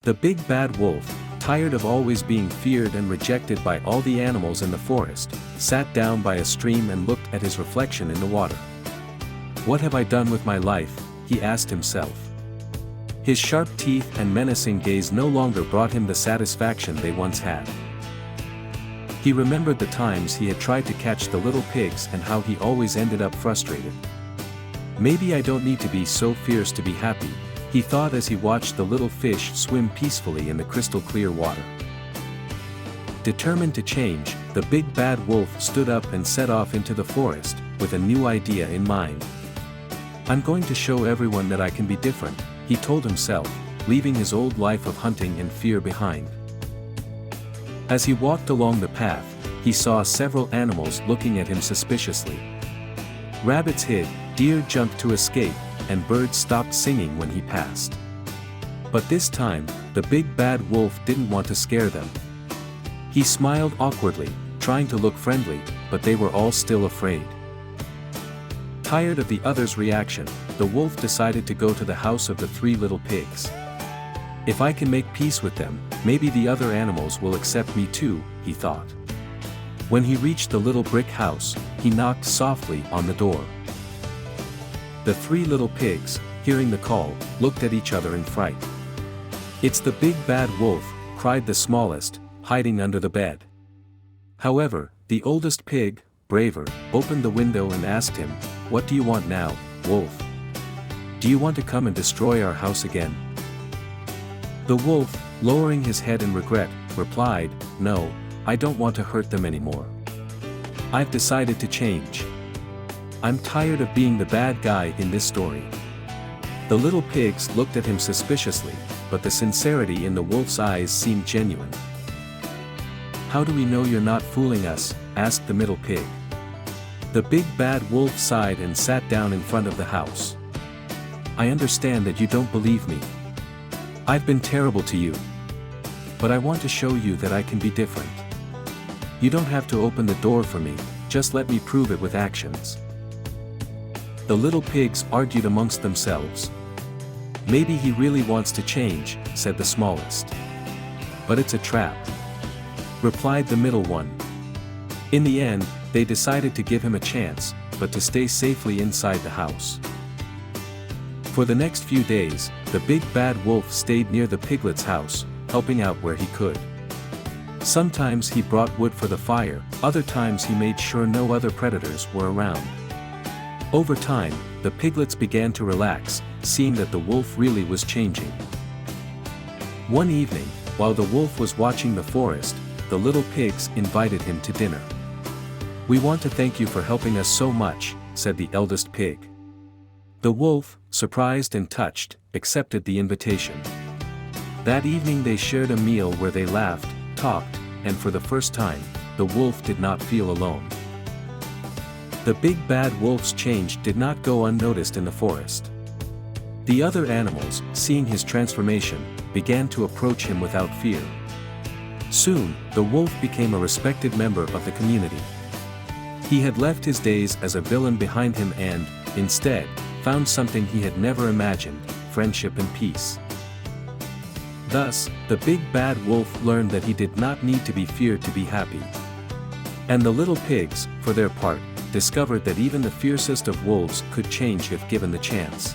The big bad wolf, tired of always being feared and rejected by all the animals in the forest, sat down by a stream and looked at his reflection in the water. "What have I done with my life?" he asked himself. His sharp teeth and menacing gaze no longer brought him the satisfaction they once had. He remembered the times he had tried to catch the little pigs and how he always ended up frustrated. "Maybe I don't need to be so fierce to be happy," he thought as he watched the little fish swim peacefully in the crystal clear water. Determined to change, the big bad wolf stood up and set off into the forest, with a new idea in mind. "I'm going to show everyone that I can be different," he told himself, leaving his old life of hunting and fear behind. As he walked along the path, he saw several animals looking at him suspiciously. Rabbits hid, deer jumped to escape, and birds stopped singing when he passed. But this time, the big bad wolf didn't want to scare them. He smiled awkwardly, trying to look friendly, but they were all still afraid. Tired of the others' reaction, the wolf decided to go to the house of the three little pigs. "If I can make peace with them, maybe the other animals will accept me too," he thought. When he reached the little brick house, he knocked softly on the door. The three little pigs, hearing the call, looked at each other in fright. "It's the big bad wolf," cried the smallest, hiding under the bed. However, the oldest pig, braver, opened the window and asked him, "What do you want now, wolf? Do you want to come and destroy our house again?" The wolf, lowering his head in regret, replied, "No, I don't want to hurt them anymore. I've decided to change. I'm tired of being the bad guy in this story." The little pigs looked at him suspiciously, but the sincerity in the wolf's eyes seemed genuine. "How do we know you're not fooling us?" asked the middle pig. The big bad wolf sighed and sat down in front of the house. "I understand that you don't believe me. I've been terrible to you. But I want to show you that I can be different. You don't have to open the door for me, just let me prove it with actions." The little pigs argued amongst themselves. "Maybe he really wants to change," said the smallest. "But it's a trap," replied the middle one. In the end, they decided to give him a chance, but to stay safely inside the house. For the next few days, the big bad wolf stayed near the piglet's house, helping out where he could. Sometimes he brought wood for the fire, other times he made sure no other predators were around. Over time, the piglets began to relax, seeing that the wolf really was changing. One evening, while the wolf was watching the forest, the little pigs invited him to dinner. "We want to thank you for helping us so much," said the eldest pig. The wolf, surprised and touched, accepted the invitation. That evening they shared a meal where they laughed, talked, and for the first time, the wolf did not feel alone. The big bad wolf's change did not go unnoticed in the forest. The other animals, seeing his transformation, began to approach him without fear. Soon, the wolf became a respected member of the community. He had left his days as a villain behind him and, instead, found something he had never imagined: friendship and peace. Thus, the big bad wolf learned that he did not need to be feared to be happy. And the little pigs, for their part, discovered that even the fiercest of wolves could change if given the chance.